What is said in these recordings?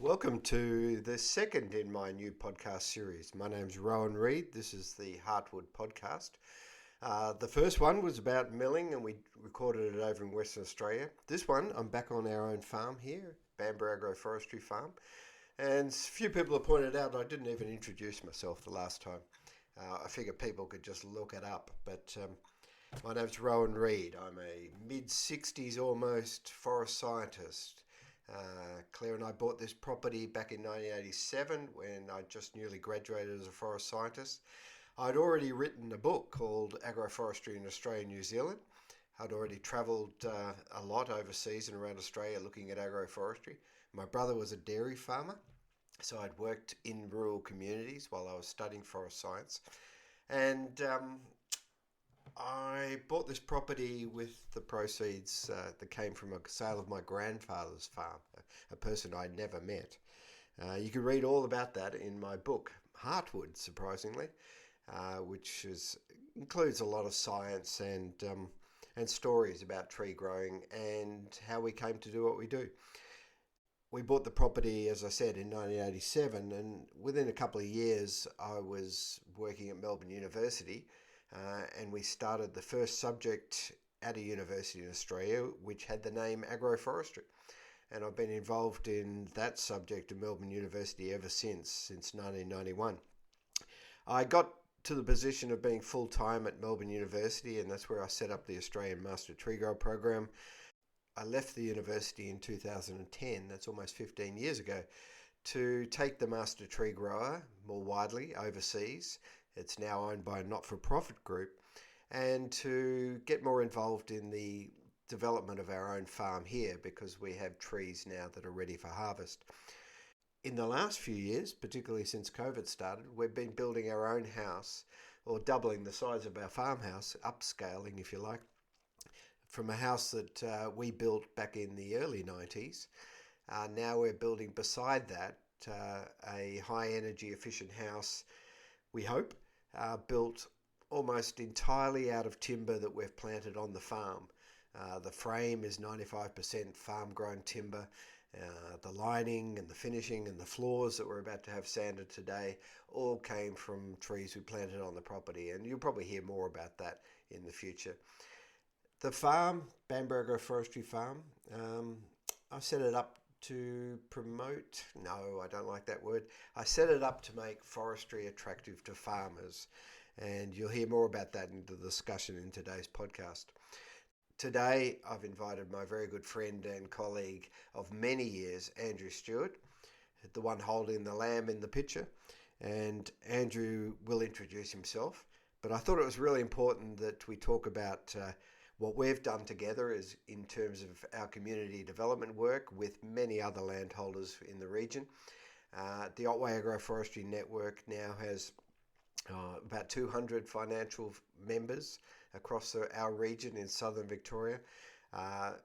Welcome to the second in my new podcast series. My name's Rowan Reed. This is the Heartwood podcast. The first one was about milling and we recorded it over in Western Australia. This one, I'm back on our own farm here, Otway Agroforestry farm. And a few people have pointed out I didn't even introduce myself the last time. I figured people could just look it up. But my name's Rowan Reed. I'm a mid-60s almost forest scientist. Claire and I bought this property back in 1987 when I just newly graduated as a forest scientist. I'd already written a book called Agroforestry in Australia and New Zealand. I'd already travelled a lot overseas and around Australia looking at agroforestry. My brother was a dairy farmer, so I'd worked in rural communities while I was studying forest science. And I bought this property with the proceeds that came from a sale of my grandfather's farm, a person I'd never met. You can read all about that in my book, Heartwood, surprisingly, which includes a lot of science and stories about tree growing and how we came to do what we do. We bought the property, as I said, in 1987, and within a couple of years I was working at Melbourne University. And we started the first subject at a university in Australia which had the name agroforestry. And I've been involved in that subject at Melbourne University ever since 1991. I got to the position of being full-time at Melbourne University, and that's where I set up the Australian Master TreeGrower program. I left the university in 2010, that's almost 15 years ago, to take the Master TreeGrower more widely overseas. It's now owned by a not-for-profit group, and to get more involved in the development of our own farm here because we have trees now that are ready for harvest. In the last few years, particularly since COVID started, we've been building our own house, or doubling the size of our farmhouse, upscaling if you like, from a house that we built back in the early 90s. Now we're building beside that a high energy efficient house, we hope, built almost entirely out of timber that we've planted on the farm. The frame is 95% farm-grown timber. The lining and the finishing and the floors that we're about to have sanded today all came from trees we planted on the property, and you'll probably hear more about that in the future. The farm, Otway Agroforestry Farm, I set it up to promote, no, I don't like that word. I set it up to make forestry attractive to farmers, and you'll hear more about that in the discussion in today's podcast. Today, I've invited my very good friend and colleague of many years, Andrew Stewart, the one holding the lamb in the picture, and Andrew will introduce himself, but I thought it was really important that we talk about what we've done together is in terms of our community development work with many other landholders in the region. The Otway Agroforestry Network now has about 200 financial members across our region in southern Victoria.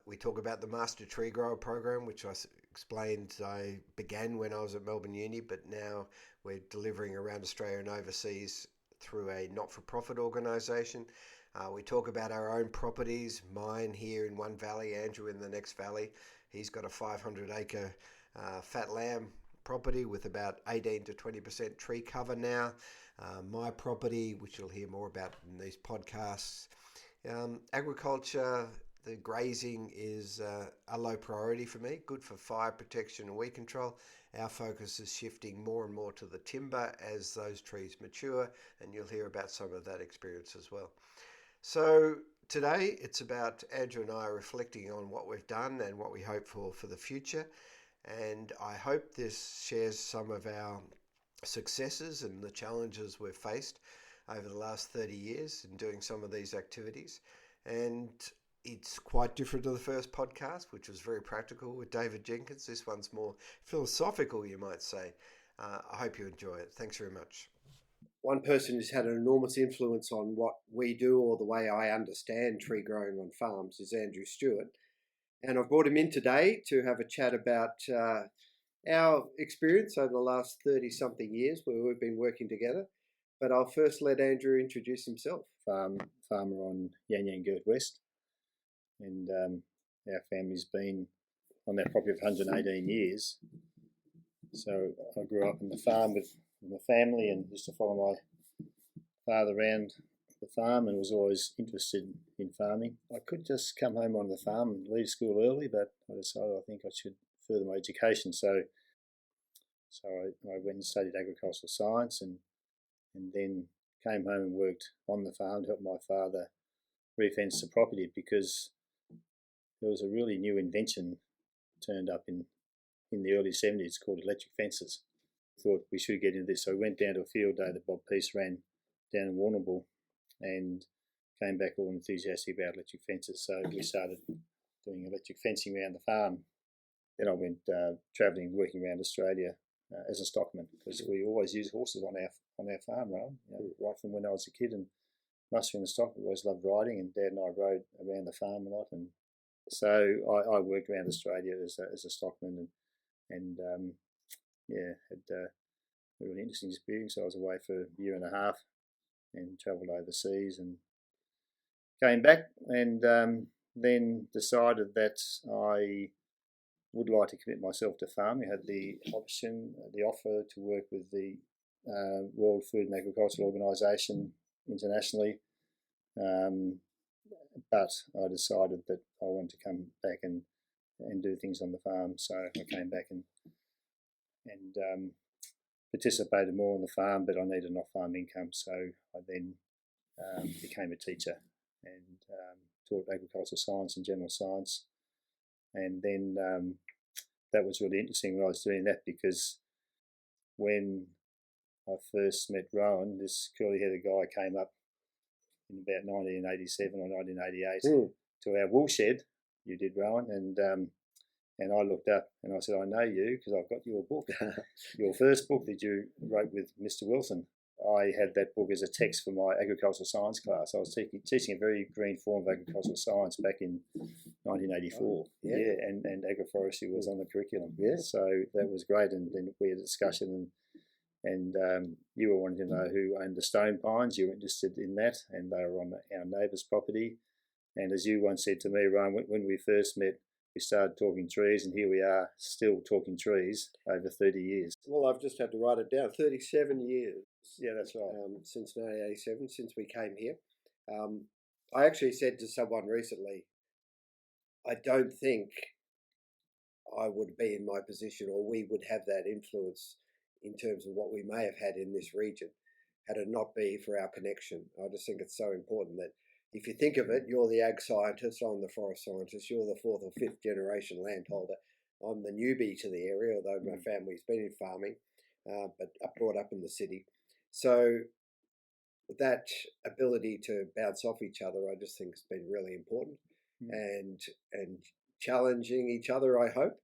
We talk about the Master TreeGrower program, which I explained I began when I was at Melbourne Uni, but now we're delivering around Australia and overseas through a not-for-profit organisation. We talk about our own properties, mine here in one valley, Andrew in the next valley. He's got a 500-acre fat lamb property with about 18 to 20% tree cover now. My property, which you'll hear more about in these podcasts. Agriculture, the grazing is a low priority for me, good for fire protection and weed control. Our focus is shifting more and more to the timber as those trees mature, and you'll hear about some of that experience as well. So today it's about Andrew and I reflecting on what we've done and what we hope for the future. And I hope this shares some of our successes and the challenges we've faced over the last 30 years in doing some of these activities. And it's quite different to the first podcast, which was very practical with David Jenkins. This one's more philosophical, you might say. I hope you enjoy it. Thanks very much. One person who's had an enormous influence on what we do or the way I understand tree growing on farms is Andrew Stewart. And I've brought him in today to have a chat about our experience over the last 30-something years where we've been working together. But I'll first let Andrew introduce himself. Farmer on Yan Yan Gert West, and our family's been on that property for 118 years. So I grew up on the farm with my family and used to follow my father around the farm and was always interested in farming. I could just come home on the farm and leave school early, but I decided I think I should further my education. So I went and studied agricultural science and then came home and worked on the farm to help my father refence the property, because there was a really new invention turned up in the early 70s called electric fences. Thought we should get into this, so we went down to a field day that Bob Peace ran down in Warrnambool and came back all enthusiastic about electric fences. So we started doing electric fencing around the farm. Then I went travelling, working around Australia as a stockman, because we always used horses on our farm, right from when I was a kid and mustering the stock. We always loved riding, and Dad and I rode around the farm a lot. And so I worked around Australia as a stockman and had a really interesting experience. I was away for a year and a half and travelled overseas and came back, and then decided that I would like to commit myself to farming. I had the offer to work with the World Food and Agricultural Organisation internationally, but I decided that I wanted to come back and do things on the farm. So I came back and participated more on the farm, but I needed an off-farm income, so I then became a teacher and taught agricultural science and general science. And then that was really interesting when I was doing that, because when I first met Rowan, this curly-headed guy came up in about 1987 or 1988 to our wool shed. You did, Rowan, and I looked up and I said, I know you because I've got your book, your first book that you wrote with Mr. Wilson. I had that book as a text for my agricultural science class. I was teaching a very green form of agricultural science back in 1984. And agroforestry was on the curriculum. Yeah. So that was great. And then we had a discussion, and you were wanting to know who owned the stone pines. You were interested in that, and they were on our neighbour's property. And as you once said to me, Ryan, when we first met, we started talking trees, and here we are still talking trees over 30 years. Well, I've just had to write it down. 37 years. Yeah, that's right. Since 1987, since we came here. I actually said to someone recently, I don't think I would be in my position, or we would have that influence in terms of what we may have had in this region had it not be for our connection. I just think it's so important that if you think of it, you're the ag scientist, I'm the forest scientist, you're the fourth or fifth generation landholder. I'm the newbie to the area, although my family's been in farming, but brought up in the city. So that ability to bounce off each other, I just think has been really important, and challenging each other, I hope,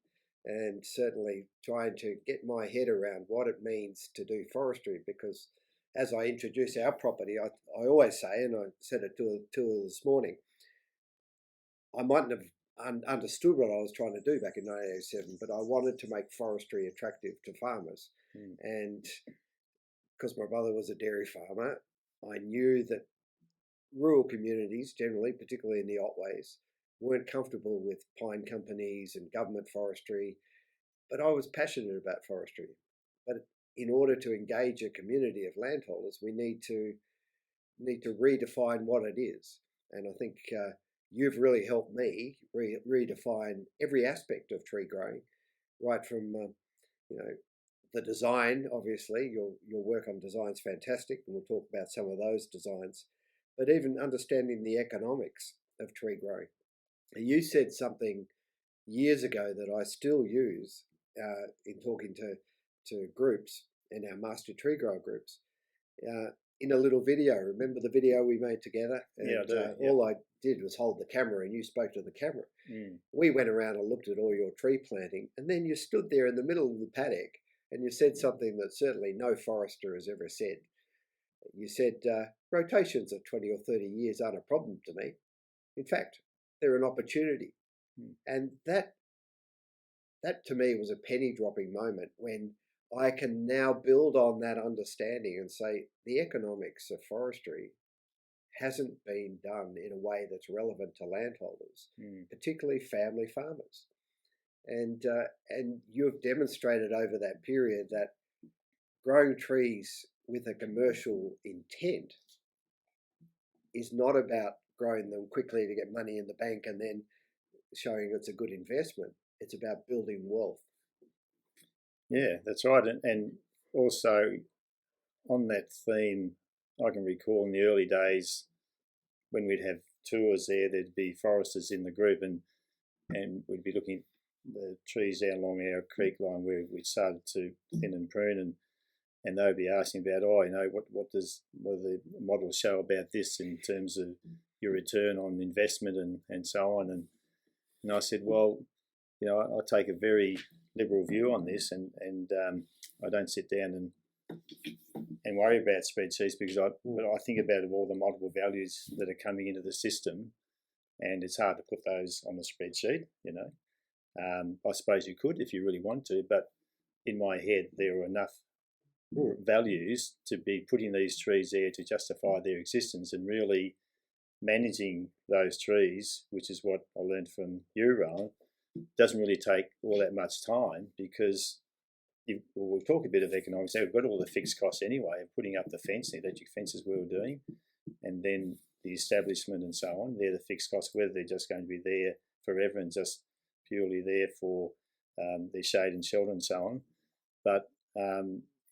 and certainly trying to get my head around what it means to do forestry, because as I introduce our property, I always say, and I said it to her this morning, I mightn't have understood what I was trying to do back in 1987, but I wanted to make forestry attractive to farmers. And because my brother was a dairy farmer, I knew that rural communities generally, particularly in the Otways, weren't comfortable with pine companies and government forestry, but I was passionate about forestry. But in order to engage a community of landholders, we need to redefine what it is. And I think you've really helped me redefine every aspect of tree growing, right from the design. Obviously, your work on design is fantastic, and we'll talk about some of those designs. But even understanding the economics of tree growing. And you said something years ago that I still use in talking to groups in our Master TreeGrower groups, in a little video. Remember the video we made together? And, I do. All I did was hold the camera and you spoke to the camera. We went around and looked at all your tree planting, and then you stood there in the middle of the paddock and you said something that certainly no forester has ever said. You said, rotations of 20 or 30 years aren't a problem to me. In fact, they're an opportunity. And that to me was a penny dropping moment when I can now build on that understanding and say the economics of forestry hasn't been done in a way that's relevant to landholders, particularly family farmers. And you've demonstrated over that period that growing trees with a commercial intent is not about growing them quickly to get money in the bank and then showing it's a good investment. It's about building wealth. Yeah, that's right. And also on that theme, I can recall in the early days when we'd have tours there, there'd be foresters in the group, and we'd be looking at the trees down along our creek line where we'd started to thin and prune, and they'd be asking about, what do the models show about this in terms of your return on investment and so on. And I said, well, I take a very liberal view on this, and I don't sit down and worry about spreadsheets because I think about all the multiple values that are coming into the system, and it's hard to put those on the spreadsheet. I suppose you could if you really want to, but in my head there are enough values to be putting these trees there to justify their existence, and really managing those trees, which is what I learned from you, Rowan, doesn't really take all that much time because we'll talk a bit of economics. We've got all the fixed costs anyway of putting up the fence, the electric fences we were doing, and then the establishment and so on. They're the fixed costs, whether they're just going to be there forever and just purely there for their shade and shelter and so on. But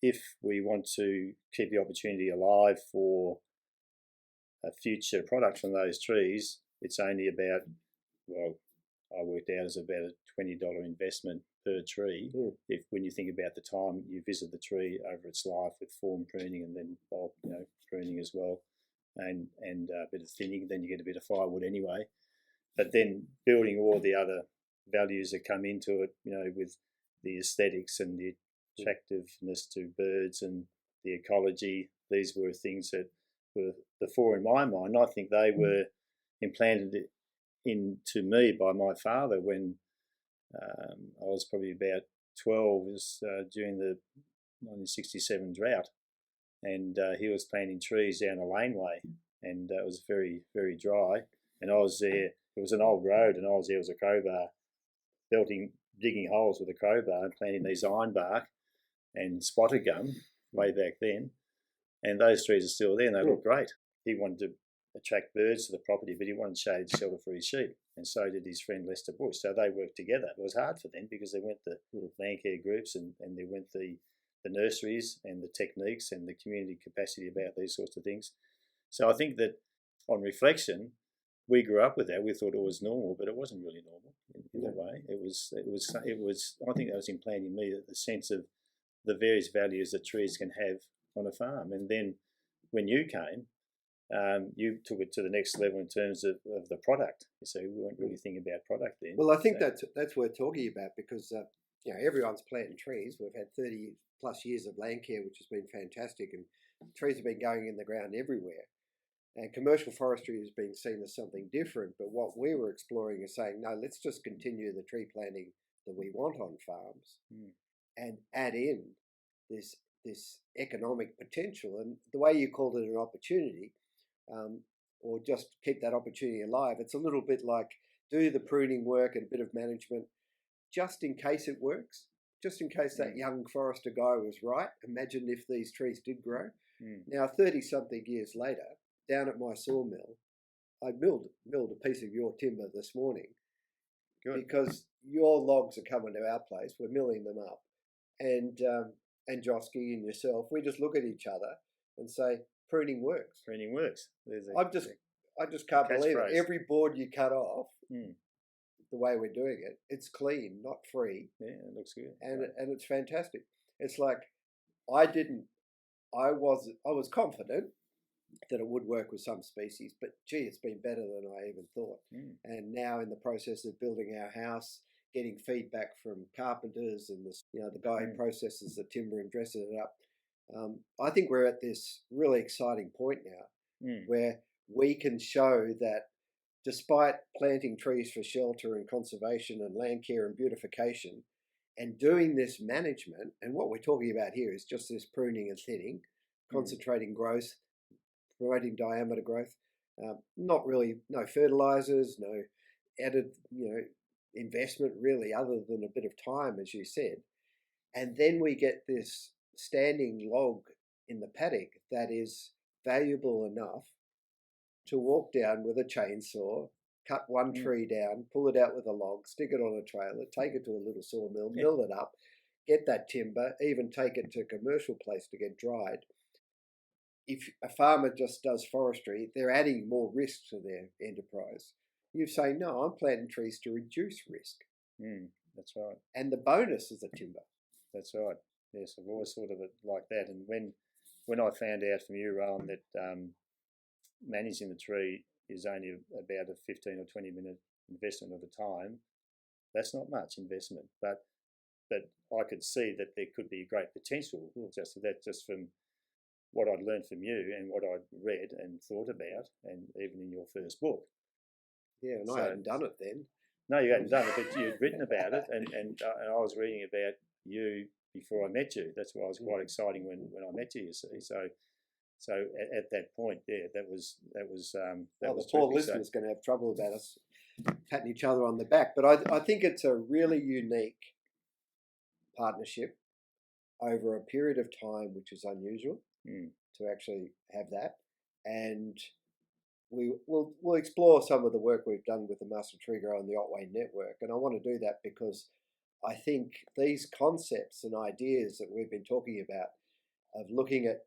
if we want to keep the opportunity alive for a future product from those trees, it's only about, I worked out as about a $20 investment per tree. If when you think about the time you visit the tree over its life with form pruning and then bulk, pruning as well, and a bit of thinning, then you get a bit of firewood anyway. But then building all the other values that come into it, with the aesthetics and the attractiveness to birds and the ecology, these were things that were the four in my mind. I think they were implanted into me by my father when I was probably about 12. It was during the 1967 drought, and he was planting trees down a laneway, and it was very, very dry, and I was there. It was an old road, and I was there with a crowbar, digging holes with a crowbar and planting these ironbark and spotted gum way back then, and those trees are still there and they look great. He wanted to attract birds to the property, but he wanted shade shelter for his sheep, and so did his friend Lester Bush. So they worked together. It was hard for them because they went the land care groups and they went the nurseries and the techniques and the community capacity about these sorts of things. So I think that on reflection, we grew up with that. We thought it was normal, but it wasn't really normal in a way. It was. I think that was implanting in me the sense of the various values that trees can have on a farm. And then when you came, you took it to the next level in terms of the product. So we weren't really thinking about product then. Well, I think that's worth talking about because everyone's planting trees. We've had 30 plus years of land care, which has been fantastic, and trees have been going in the ground everywhere. And commercial forestry has been seen as something different. But what we were exploring is saying, no, let's just continue the tree planting that we want on farms and add in this economic potential. And the way you called it an opportunity, or just keep that opportunity alive, it's a little bit like do the pruning work and a bit of management just in case it works, just in case that young forester guy was right. Imagine if these trees did grow. Now, 30-something years later, down at my sawmill, I milled a piece of your timber this morning. Good. Because your logs are coming to our place. We're milling them up. And Josky and yourself, we just look at each other and say, pruning works. Pruning works. I just can't believe it. Every board you cut off, the way we're doing it, it's clean, not free. Yeah, it looks good. And it's fantastic. It's like I was confident that it would work with some species, but gee, it's been better than I even thought. And now in the process of building our house, getting feedback from carpenters and the guy who processes the timber and dresses it up, I think we're at this really exciting point now where we can show that despite planting trees for shelter and conservation and land care and beautification, And doing this management, and what we're talking about here is just this pruning and thinning, concentrating growth, promoting diameter growth, not really, no fertilizers, no added, investment really, other than a bit of time, as you said. And then we get this standing log in the paddock that is valuable enough to walk down with a chainsaw, cut one tree down, pull it out with a log, stick it on a trailer, take it to a little sawmill, mill it up, get that timber, even take it to a commercial place to get dried. If a farmer just does forestry, they're adding more risk to their enterprise. You say, no, I'm planting trees to reduce risk. That's right. And the bonus is the timber. That's right. Yes, I've always thought of it like that. And when I found out from you, Rowan, that managing the tree is only about a 15 or 20 minute investment of the time, that's not much investment. But I could see that there could be great potential just from what I'd learned from you and what I'd read and thought about, and even in your first book. Yeah, and I hadn't done it then. No, you hadn't done it, but you'd written about it, and I was reading about you before I met you. That's why it was quite exciting when I met you. You see, so at that point, that was the poor listener's going to have trouble about us patting each other on the back, but I think it's a really unique partnership over a period of time, which is unusual to actually have that, and we'll explore some of the work we've done with the Master TreeGrower and the Otway Network, and I want to do that because I think these concepts and ideas that we've been talking about of looking at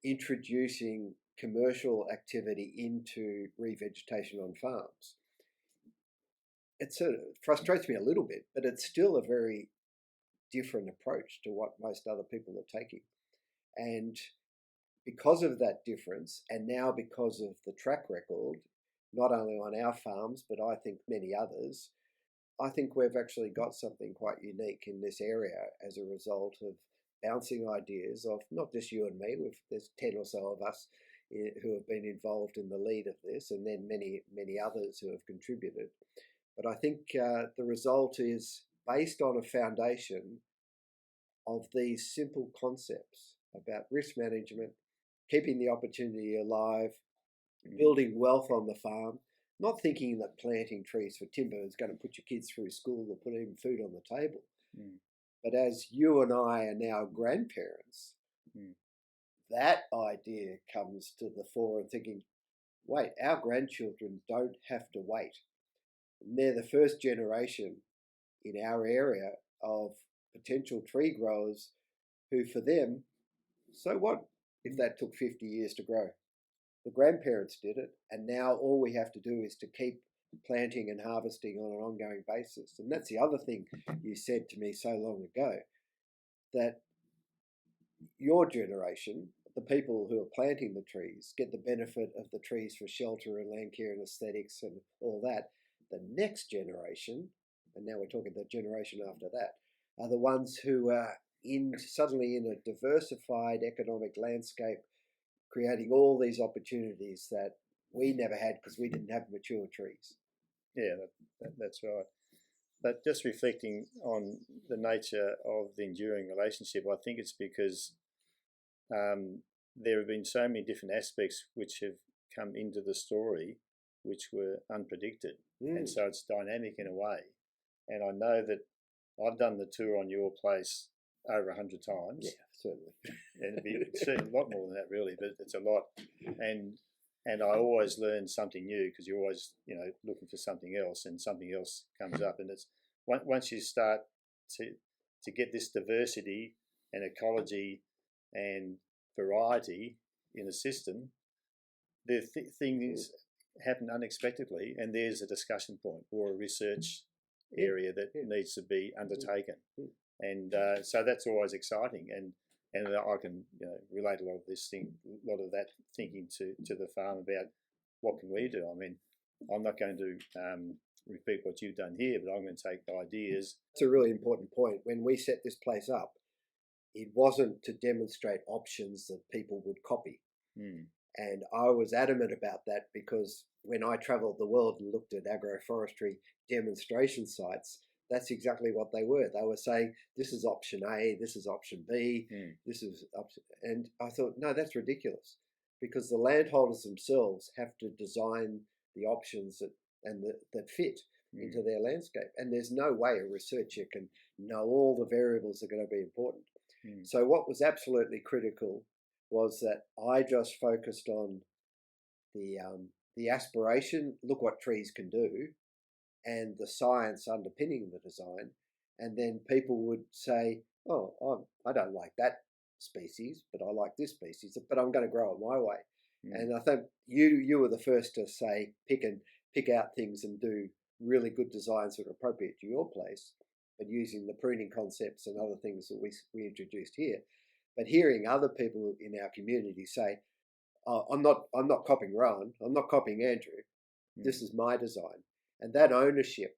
introducing commercial activity into revegetation on farms, it sort of frustrates me a little bit, but it's still a very different approach to what most other people are taking. And because of that difference, and now because of the track record, not only on our farms, but I think many others, I think we've actually got something quite unique in this area as a result of bouncing ideas of not just you and me. There's 10 or so of us who have been involved in the lead of this, and then many others who have contributed. But I think the result is based on a foundation of these simple concepts about risk management, keeping the opportunity alive, building wealth on the farm, not thinking that planting trees for timber is going to put your kids through school or put even food on the table. But as you and I are now grandparents, that idea comes to the fore and thinking, wait, our grandchildren don't have to wait. And they're the first generation in our area of potential tree growers who, for them, so what if that took 50 years to grow? The grandparents did it, and now all we have to do is to keep planting and harvesting on an ongoing basis. And that's the other thing you said to me so long ago, that your generation, the people who are planting the trees, get the benefit of the trees for shelter and land care and aesthetics and all that. The next generation, and now we're talking the generation after that, are the ones who are suddenly in a diversified economic landscape, creating all these opportunities that we never had because we didn't have mature trees. Yeah, that's right. But just reflecting on the nature of the enduring relationship, I think it's because there have been so many different aspects which have come into the story which were unpredicted. And so it's dynamic in a way. And I know that I've done the tour on your place over 100 times. Yeah, certainly. And it's a lot more than that, really, but it's a lot. And I always learn something new because you're always, looking for something else, and something else comes up. And it's once you start to get this diversity and ecology and variety in a system, the things happen unexpectedly, and there's a discussion point or a research area that needs to be undertaken. And so that's always exciting, and I can relate a lot of that thinking to the farm about what can we do. I mean, I'm not going to repeat what you've done here, but I'm going to take the ideas. It's a really important point. When we set this place up, it wasn't to demonstrate options that people would copy. And I was adamant about that because when I travelled the world and looked at agroforestry demonstration sites, that's exactly what they were. They were saying, this is option A, this is option B, this is option... And I thought, no, that's ridiculous, because the landholders themselves have to design the options that fit into their landscape. And there's no way a researcher can know all the variables that are going to be important. So what was absolutely critical was that I just focused on the aspiration, look what trees can do, and the science underpinning the design. And then people would say, oh, I don't like that species, but I like this species, but I'm going to grow it my way. And I think you were the first to say, pick out things and do really good designs that are appropriate to your place, but using the pruning concepts and other things that we introduced here. But hearing other people in our community say, oh, I'm not copying Rowan, I'm not copying Andrew, this is my design. And that ownership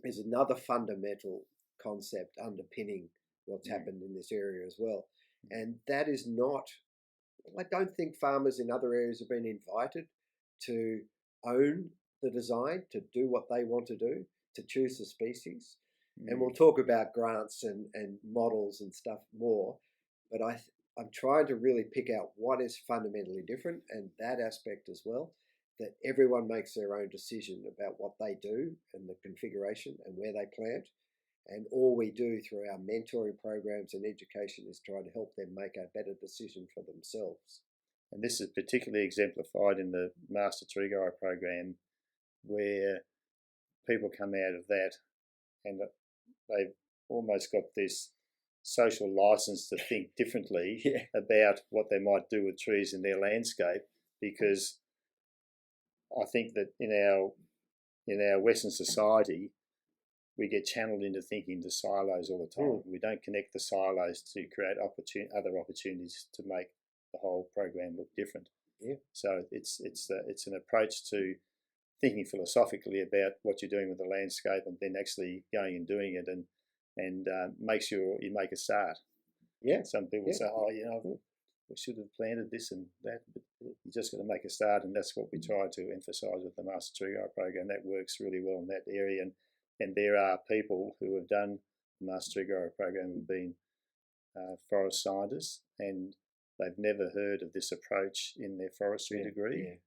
is another fundamental concept underpinning what's happened in this area as well. And that is not, I don't think farmers in other areas have been invited to own the design, to do what they want to do, to choose the species. And we'll talk about grants and models and stuff more, but I'm trying to really pick out what is fundamentally different, and that aspect as well, that everyone makes their own decision about what they do and the configuration and where they plant. And all we do through our mentoring programs and education is try to help them make a better decision for themselves. And this is particularly exemplified in the Master TreeGrower program, where people come out of that and they've almost got this social license to think differently about what they might do with trees in their landscape, because I think that in our Western society, we get channeled into thinking the silos all the time. We don't connect the silos to create other opportunities to make the whole program look different. So it's an approach to thinking philosophically about what you're doing with the landscape, and then actually going and doing it, and make sure you make a start. Some people say, we should have planted this and that, but you just got to make a start, and that's what we try to emphasise with the Master TreeGrower program. That works really well in that area, and there are people who have done the Master TreeGrower program who've been forest scientists, and they've never heard of this approach in their forestry degree.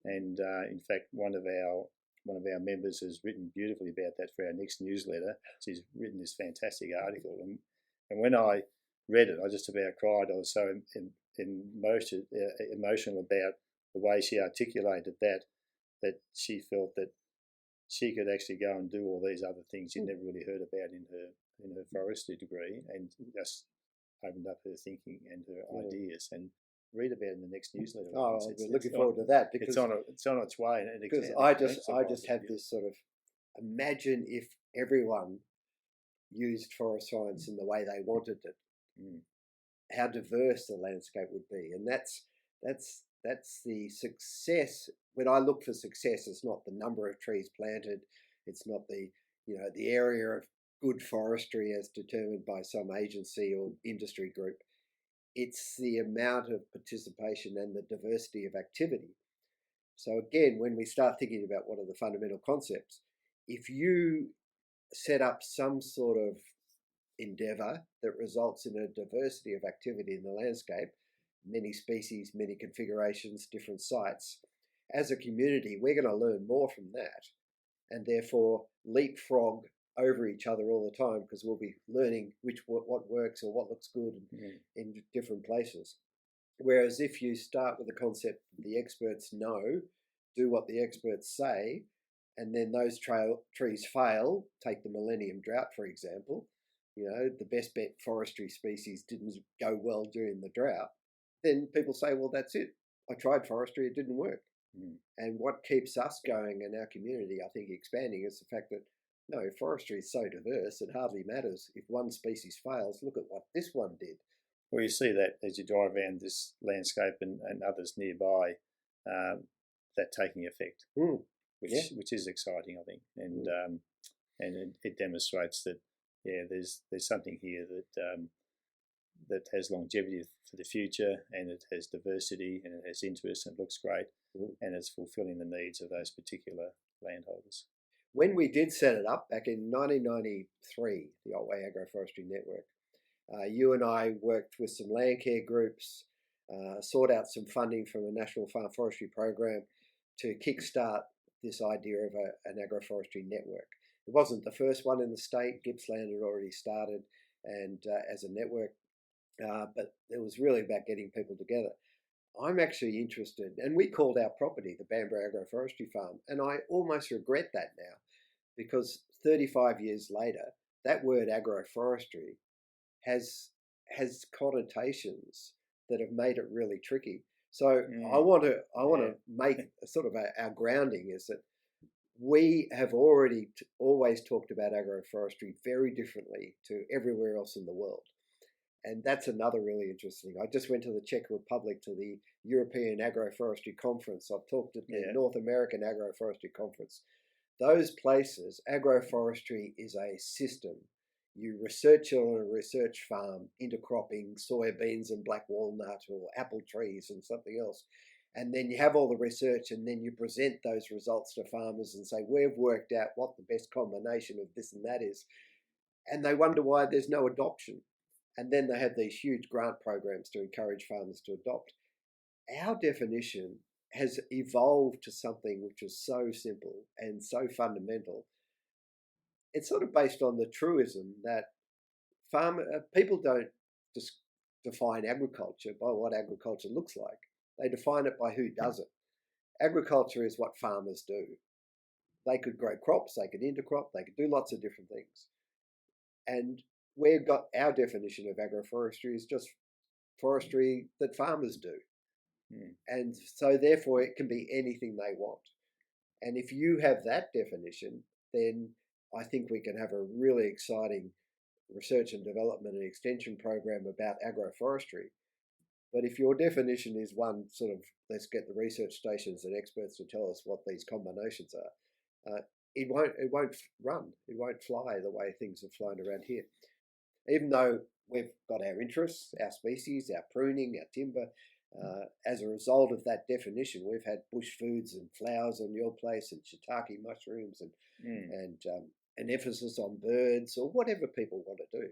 And in fact, one of our members has written beautifully about that for our next newsletter. She's written this fantastic article, and when I read it, I just about cried. I was so emotional about the way she articulated that she felt that she could actually go and do all these other things she'd never really heard about in her forestry degree, and just opened up her thinking and her ideas. And read about it in the next newsletter. We're looking forward to that, because it's on its way. Because I just have this sort of, imagine if everyone used forest science in the way they wanted it, how diverse the landscape would be. And that's the success. When I look for success, it's not the number of trees planted, it's not the area of good forestry as determined by some agency or industry group. It's the amount of participation and the diversity of activity. So again, when we start thinking about what are the fundamental concepts, if you set up some sort of endeavour that results in a diversity of activity in the landscape, many species, many configurations, different sites, as a community, we're going to learn more from that, and therefore leapfrog over each other all the time, because we'll be learning what works or what looks good in different places. Whereas if you start with the concept that the experts know, do what the experts say, and then those trees fail, take the millennium drought for example, the best bet forestry species didn't go well during the drought, then people say, well, that's it, I tried forestry, it didn't work. And what keeps us going in our community, I think expanding, is the fact that no, forestry is so diverse, it hardly matters. If one species fails, look at what this one did. Well, you see that as you drive around this landscape and others nearby, that taking effect, which is exciting, I think. And it demonstrates that, there's something here that has longevity for the future, and it has diversity, and it has interest, and it looks great, and it's fulfilling the needs of those particular landholders. when we did set it up back in 1993, the Otway Agroforestry Network, you and I worked with some land care groups, sought out some funding from a National Farm Forestry program to kickstart this idea of an agroforestry network. It wasn't the first one in the state. Gippsland had already started and as a network, but it was really about getting people together. I'm actually interested, and we called our property the Bamborough Agroforestry Farm, and I almost regret that now because 35 years later, that word agroforestry has connotations that have made it really tricky. So I want to make sort of our grounding is that we have already always talked about agroforestry very differently to everywhere else in the world. And that's another really interesting. I just went to the Czech Republic to the European Agroforestry Conference. I've talked at the North American Agroforestry Conference. Those places, agroforestry is a system. You research on a research farm, intercropping soybeans and black walnut or apple trees and something else. And then you have all the research and then you present those results to farmers and say, we've worked out what the best combination of this and that is. And they wonder why there's no adoption. And then they have these huge grant programs to encourage farmers to adopt. Our definition has evolved to something which is so simple and so fundamental. It's sort of based on the truism that people don't just define agriculture by what agriculture looks like. They define it by who does it. Agriculture is what farmers do. They could grow crops, they could intercrop, they could do lots of different things. And we've got our definition of agroforestry is just forestry that farmers do. And so therefore it can be anything they want. And if you have that definition, then I think we can have a really exciting research and development and extension program about agroforestry. But if your definition is one sort of, let's get the research stations and experts to tell us what these combinations are, it won't run. It won't fly the way things have flown around here. Even though we've got our interests, our species, our pruning, our timber, as a result of that definition, we've had bush foods and flowers on your place and shiitake mushrooms and an emphasis on birds or whatever people want to do.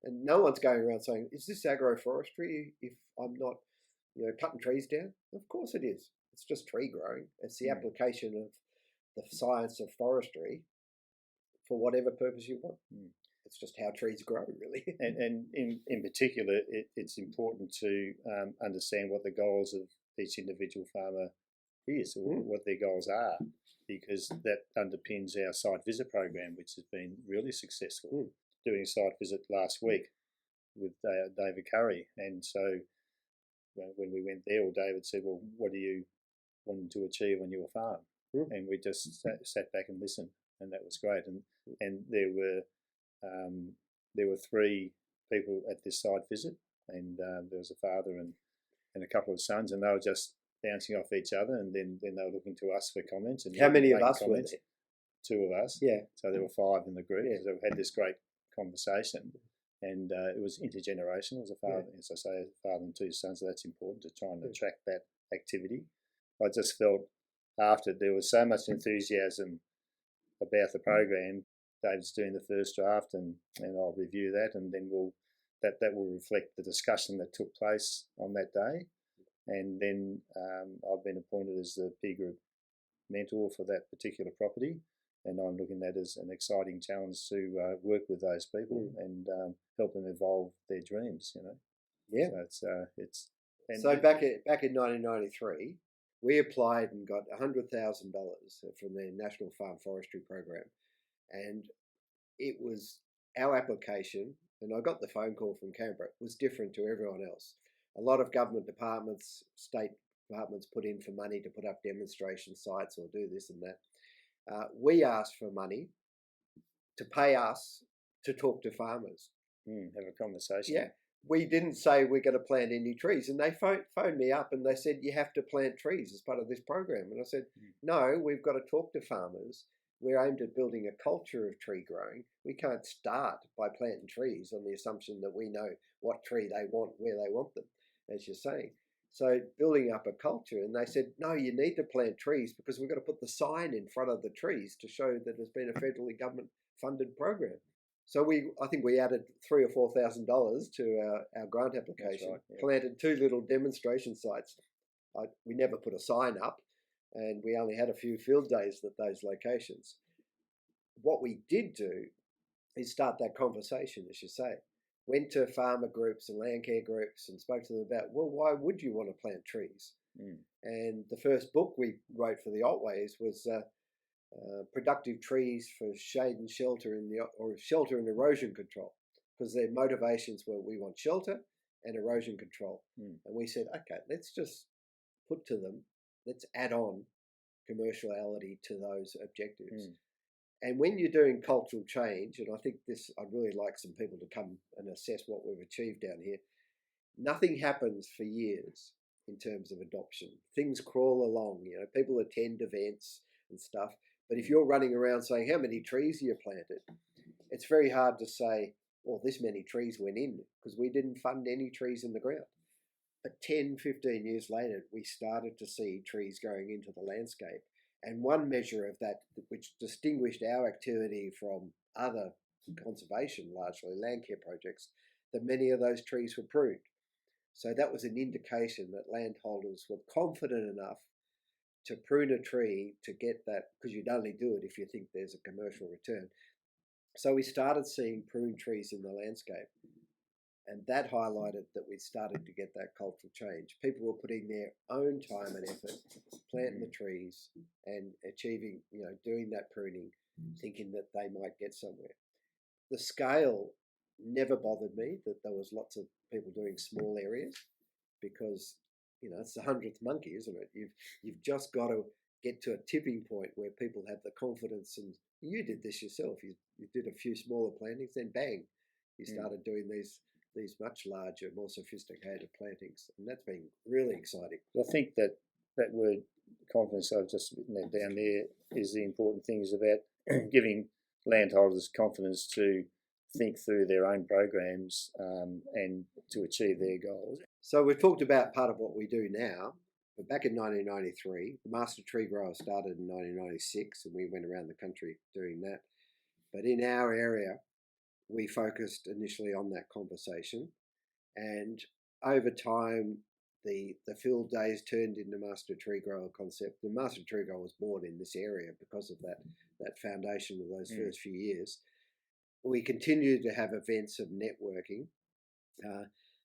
And no one's going around saying, is this agroforestry if I'm not cutting trees down? Of course it is. It's just tree growing. It's the application of the science of forestry for whatever purpose you want. It's just how trees grow, really. And in particular, it's important to understand what the goals of each individual farmer is or what their goals are, because that underpins our site visit program, which has been really successful. Doing a site visit last week with David Curry. And so when we went there, David said, well, what do you want to achieve on your farm? And we just sat back and listened, and that was great. And there were 3 people at this site visit, and there was a father and a couple of sons, and they were just bouncing off each other, and then they were looking to us for comments. And how many of us were there? 2 of us. Yeah. So there were 5 in the group. Yeah. So we had this great conversation, and it was intergenerational. It was a father, as I say, a father and 2 sons. So that's important to try and attract that activity. I just felt after there was so much enthusiasm about the program. David's doing the first draft, and I'll review that, and then that will reflect the discussion that took place on that day. And then I've been appointed as the peer group mentor for that particular property, and I'm looking at it as an exciting challenge to work with those people and help them evolve their dreams. Yeah. So So back in 1993, we applied and got $100,000 from the National Farm Forestry Program, and it was our application. And I got the phone call from Canberra. It was different to everyone else. A lot of government departments, state departments put in for money to put up demonstration sites or do this and that. We asked for money to pay us to talk to farmers. Have a conversation. Yeah. We didn't say we're going to plant any trees. And they phoned me up and they said, you have to plant trees as part of this program. And I said, no, we've got to talk to farmers. We're aimed at building a culture of tree growing. We can't start by planting trees on the assumption that we know what tree they want, where they want them, as you're saying. So building up a culture, and they said, no, you need to plant trees because we've got to put the sign in front of the trees to show that there's been a federally government funded program. So I think we added $3,000 or $4,000 to our grant application. Right, yeah. Planted 2 little demonstration sites. We never put a sign up, and we only had a few field days at those locations. What we did do is start that conversation, as you say. Went to farmer groups and land care groups and spoke to them about, well, why would you want to plant trees? And the first book we wrote for the Otways was Productive Trees for Shade and Shelter or Shelter and Erosion Control, because their motivations were, we want shelter and erosion control. And we said, okay, let's just put to them, let's add on commerciality to those objectives. And when you're doing cultural change, and I think I'd really like some people to come and assess what we've achieved down here, nothing happens for years in terms of adoption. Things crawl along, people attend events and stuff, but if you're running around saying, how many trees you planted, it's very hard to say, well, this many trees went in, because we didn't fund any trees in the ground. But 10, 15 years later, we started to see trees growing into the landscape. And one measure of that, which distinguished our activity from other conservation, largely land care projects, that many of those trees were pruned. So that was an indication that landholders were confident enough to prune a tree to get that, because you'd only do it if you think there's a commercial return. So we started seeing pruned trees in the landscape. And that highlighted that we started to get that cultural change. People were putting their own time and effort, planting the trees and achieving, doing that pruning, thinking that they might get somewhere. The scale never bothered me, that there was lots of people doing small areas, because, it's the 100th monkey, isn't it? You've just got to get to a tipping point where people have the confidence, and you did this yourself. You did a few smaller plantings, then bang, you started doing these much larger, more sophisticated plantings, and that's been really exciting. I think that word confidence I've just written that down there is the important thing, is about giving landholders confidence to think through their own programs and to achieve their goals. So we've talked about part of what we do now, but back in 1993, the Master TreeGrower started in 1996, and we went around the country doing that. But in our area, we focused initially on that conversation, and over time, the field days turned into Master TreeGrower concept. The Master TreeGrower was born in this area because of that foundation of those first few years. We continue to have events of networking.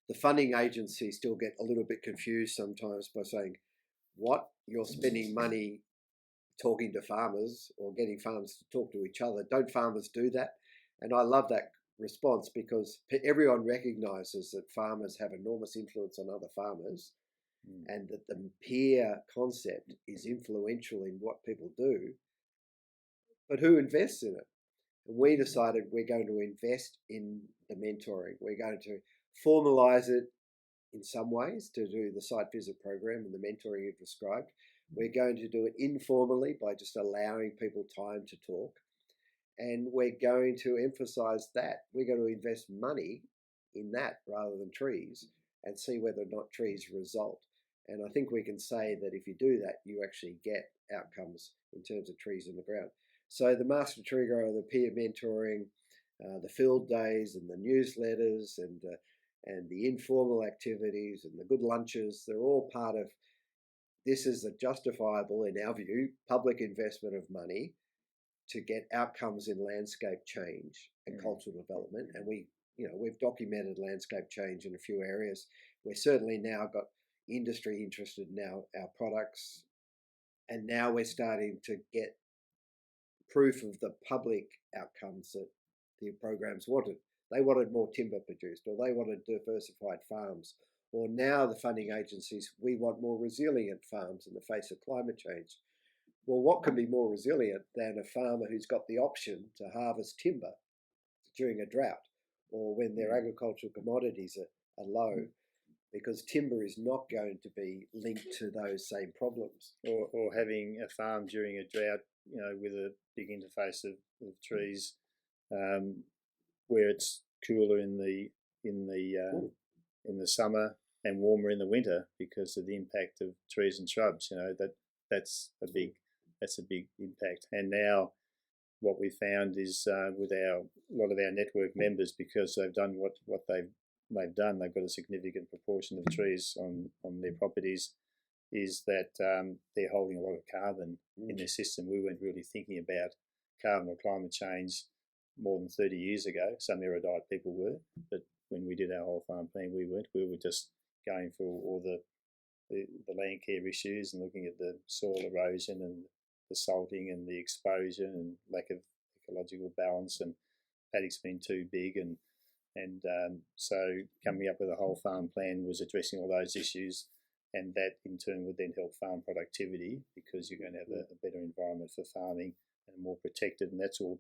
The funding agencies still get a little bit confused sometimes by saying, what, you're spending money talking to farmers or getting farmers to talk to each other? Don't farmers do that? And I love that response, because everyone recognises that farmers have enormous influence on other farmers, and that the peer concept is influential in what people do. But who invests in it? And we decided we're going to invest in the mentoring. We're going to formalise it in some ways to do the site visit program and the mentoring you've described. We're going to do it informally by just allowing people time to talk. And we're going to emphasise that. We're going to invest money in that rather than trees, and see whether or not trees result. And I think we can say that if you do that, you actually get outcomes in terms of trees in the ground. So the Master TreeGrower, the peer mentoring, the field days and the newsletters and the informal activities and the good lunches, they're all part of, this is a justifiable, in our view, public investment of money to get outcomes in landscape change and cultural development. And we've documented landscape change in a few areas. We're certainly now got industry interested in our products, and now we're starting to get proof of the public outcomes that the programs wanted. They wanted more timber produced, or they wanted diversified farms, or now the funding agencies, we want more resilient farms in the face of climate change. Well, what can be more resilient than a farmer who's got the option to harvest timber during a drought, or when their agricultural commodities are low, because timber is not going to be linked to those same problems. Or having a farm during a drought, with a big interface of trees, where it's cooler in the summer, and warmer in the winter because of the impact of trees and shrubs. That's a big impact. And now what we found is with a lot of our network members, because they've done what they've done, they've got a significant proportion of trees on their properties, is that they're holding a lot of carbon in their system. We weren't really thinking about carbon or climate change more than 30 years ago. Some erudite people were, but when we did our whole farm plan, we weren't. We were just going for all the land care issues and looking at the soil erosion and the salting and the exposure and lack of ecological balance and paddocks being too big, and so coming up with a whole farm plan was addressing all those issues, and that in turn would then help farm productivity because you're going to have a better environment for farming and more protected, and that's all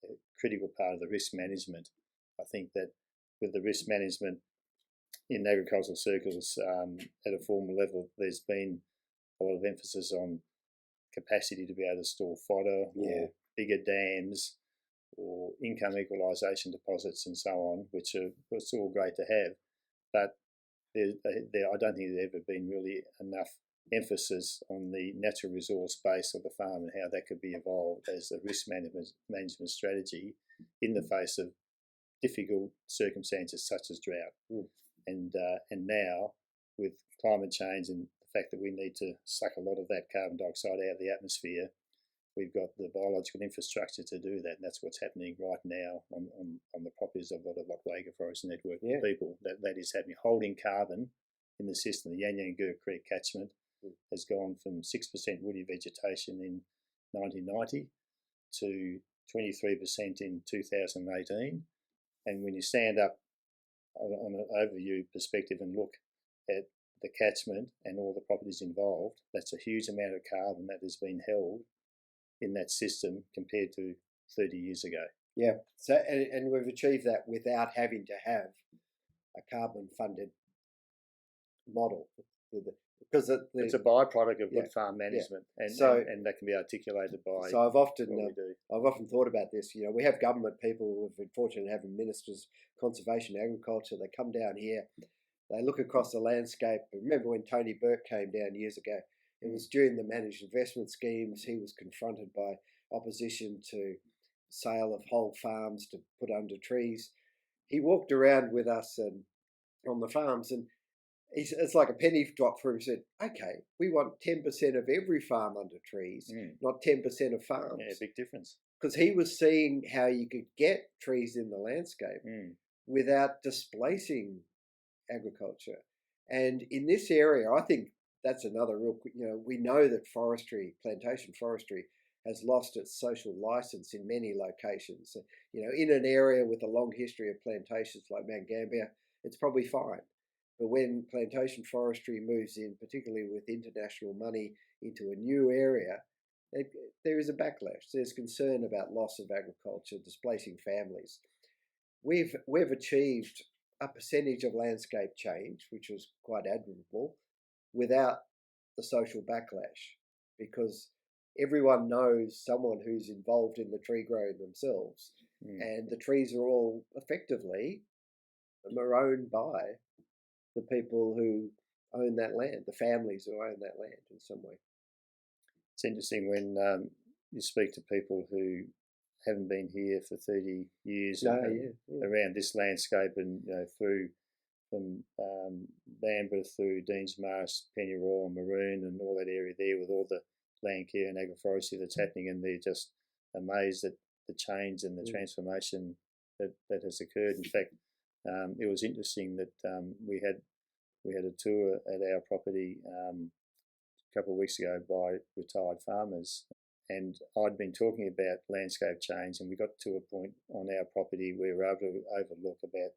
a critical part of the risk management. I think that with the risk management in agricultural circles at a formal level, there's been a lot of emphasis on capacity to be able to store fodder, or bigger dams, or income equalisation deposits and so on, which are it's all great to have, but I don't think there's ever been really enough emphasis on the natural resource base of the farm and how that could be evolved as a risk management strategy in the face of difficult circumstances such as drought. And now with climate change and the fact that we need to suck a lot of that carbon dioxide out of the atmosphere, we've got the biological infrastructure to do that, and that's what's happening right now on the properties of a lot of Otway Agroforestry Network people. That is happening, holding carbon in the system. The Yan Yan Gurk Creek catchment has gone from 6% woody vegetation in 1990 to 23% in 2018. And when you stand up on an overview perspective and look at the catchment and all the properties involved, that's a huge amount of carbon that has been held in that system compared to 30 years ago. Yeah, so and we've achieved that without having to have a carbon-funded model, because it's a byproduct of good farm management, and that can be articulated by. So I've often thought about this. We have government people. We've been fortunate to have ministers, conservation, agriculture. They come down here, they look across the landscape. Remember when Tony Burke came down years ago? It was during the managed investment schemes. He was confronted by opposition to sale of whole farms to put under trees. He walked around with us and on the farms, and it's like a penny drop for him. He said, okay, we want 10% of every farm under trees, not 10% of farms. Yeah, big difference. Because he was seeing how you could get trees in the landscape without displacing agriculture. And in this area, I think that's another real, we know that plantation forestry has lost its social license in many locations. In an area with a long history of plantations like Mount Gambier, it's probably fine. But when plantation forestry moves in, particularly with international money, into a new area, there is a backlash. There's concern about loss of agriculture, displacing families. We've achieved a percentage of landscape change, which was quite admirable, without the social backlash, because everyone knows someone who's involved in the tree growing themselves, and the trees are all effectively owned by the people who own that land, the families who own that land in some way. It's interesting when you speak to people who haven't been here for 30 years around this landscape, and through from Bamborough through Deans Marsh, Penny Royal, Maroon, and all that area there with all the land care and agroforestry that's happening, and they're just amazed at the change and the transformation that has occurred. In fact, it was interesting that we had a tour at our property a couple of weeks ago by retired farmers, and I'd been talking about landscape change, and we got to a point on our property where we were able to overlook about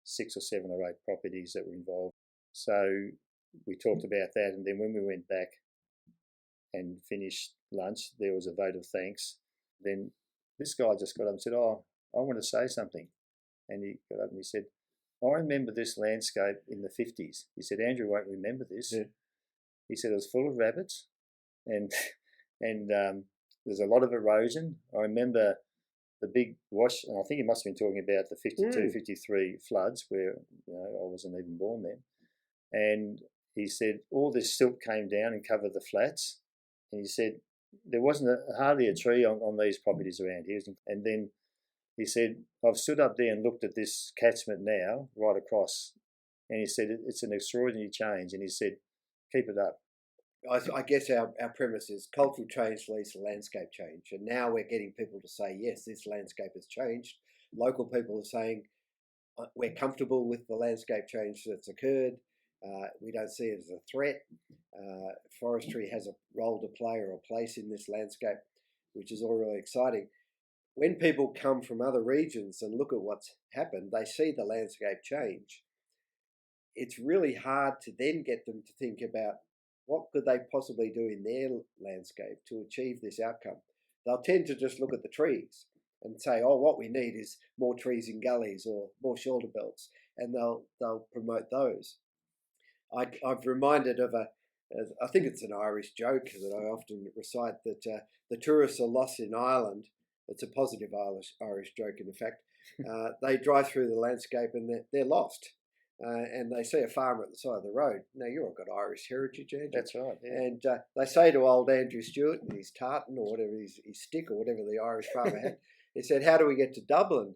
6 or 7 or 8 properties that were involved. So we talked about that, and then when we went back and finished lunch, there was a vote of thanks. Then this guy just got up and said, I want to say something. And he got up and he said, I remember this landscape in the 50s. He said, Andrew won't remember this. Yeah. He said it was full of rabbits and there's a lot of erosion. I remember the big wash, and I think he must have been talking about the 52, 53 floods where I wasn't even born then. And he said all this silt came down and covered the flats. And he said there wasn't hardly a tree on these properties around here. And then he said, I've stood up there and looked at this catchment now, right across, and he said, it's an extraordinary change. And he said, keep it up. I guess our premise is cultural change leads to landscape change. And now we're getting people to say, yes, this landscape has changed. Local people are saying, we're comfortable with the landscape change that's occurred. We don't see it as a threat. Forestry has a role to play or a place in this landscape, which is all really exciting. When people come from other regions and look at what's happened, they see the landscape change. It's really hard to then get them to think about what could they possibly do in their landscape to achieve this outcome. They'll tend to just look at the trees and say, oh, what we need is more trees in gullies or more shoulder belts, and they'll promote those. I've reminded of I think it's an Irish joke that I often recite, that the tourists are lost in Ireland. It's a positive Irish joke, in fact. They drive through the landscape and they're lost. And they see a farmer at the side of the road. Now, you've all got Irish heritage, Andrew. That's right. Yeah. And they say to old Andrew Stewart and his tartan or whatever, his stick or whatever the Irish farmer had, he said, how do we get to Dublin?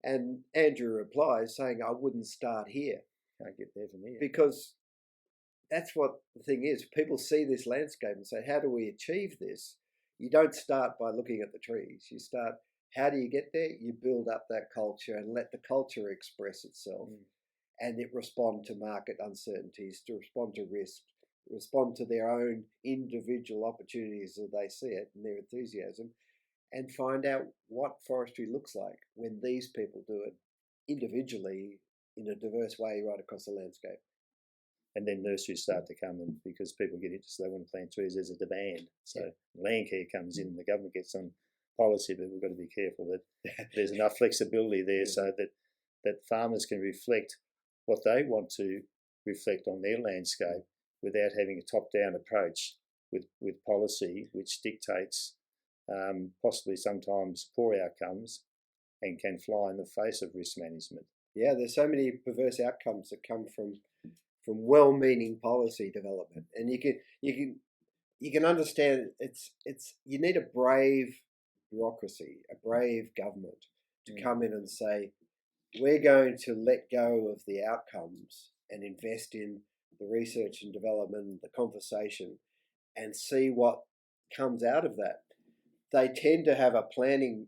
And Andrew replies saying, I wouldn't start here. Can't get there from here. Because that's what the thing is. People see this landscape and say, how do we achieve this? You don't start by looking at the trees. You start, how do you get there? You build up that culture and let the culture express itself. And it respond to market uncertainties, to respond to risk, respond to their own individual opportunities as they see it and their enthusiasm, and find out what forestry looks like when these people do it individually in a diverse way right across the landscape. And then nurseries start to come in because people get interested, they want to plant trees, there's a demand. So land care comes in and the government gets on policy, but we've got to be careful that there's enough flexibility there so that farmers can reflect what they want to reflect on their landscape without having a top-down approach with policy which dictates possibly sometimes poor outcomes and can fly in the face of risk management. Yeah, there's so many perverse outcomes that come from well-meaning policy development, and you can understand it's you need a brave bureaucracy, a brave government to come in and say, we're going to let go of the outcomes and invest in the research and development, the conversation, and see what comes out of that. They tend to have a planning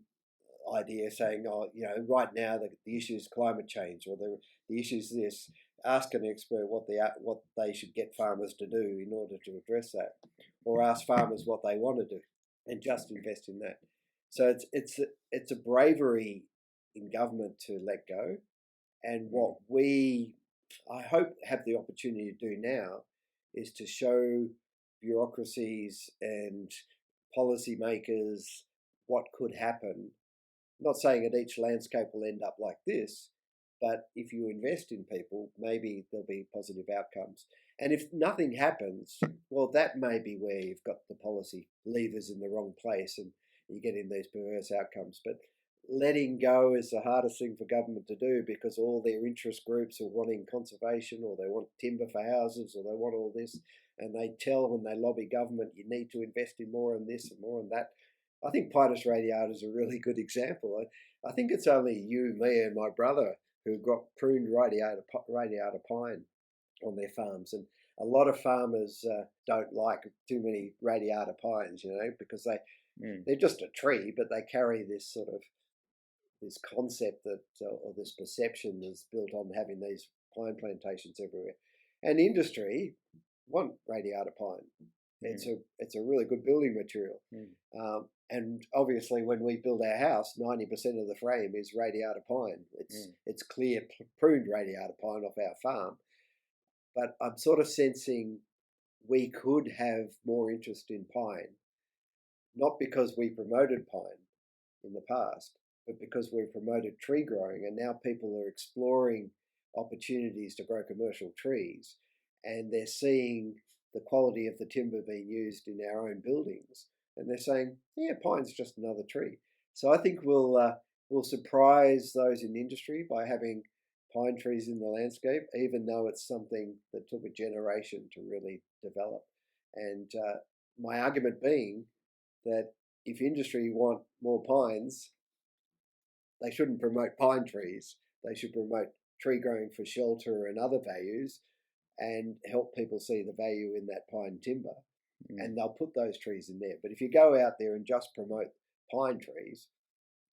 idea saying, oh, right now the issue is climate change, or the issue is this. Ask an expert what they should get farmers to do in order to address that, or ask farmers what they want to do, and just invest in that. So it's a bravery in government to let go, and what I hope have the opportunity to do now is to show bureaucracies and policymakers what could happen. Not saying that each landscape will end up like this, but if you invest in people, maybe there'll be positive outcomes. And if nothing happens, well, that may be where you've got the policy levers in the wrong place and you're getting these perverse outcomes. But letting go is the hardest thing for government to do, because all their interest groups are wanting conservation, or they want timber for houses, or they want all this, and they tell when they lobby government, you need to invest in more in this and more in that. I think Pinus radiata is a really good example. I think it's only you, me, and my brother who've got pruned radiata pine on their farms, and a lot of farmers don't like too many radiata pines, because they're just a tree, but they carry this sort of this concept that or this perception is built on having these pine plantations everywhere. And industry want radiata pine. It's a really good building material. And obviously, when we build our house, 90% of the frame is radiata pine. It's clear pruned radiata pine off our farm. But I'm sort of sensing we could have more interest in pine, not because we promoted pine in the past, but because we promoted tree growing, and now people are exploring opportunities to grow commercial trees, and they're seeing the quality of the timber being used in our own buildings, and they're saying, yeah, pine's just another tree. So I think we'll surprise those in industry by having pine trees in the landscape, even though it's something that took a generation to really develop. And my argument being that if industry want more pines, they shouldn't promote pine trees. They should promote tree growing for shelter and other values, and help people see the value in that pine timber. And they'll put those trees in there. But if you go out there and just promote pine trees,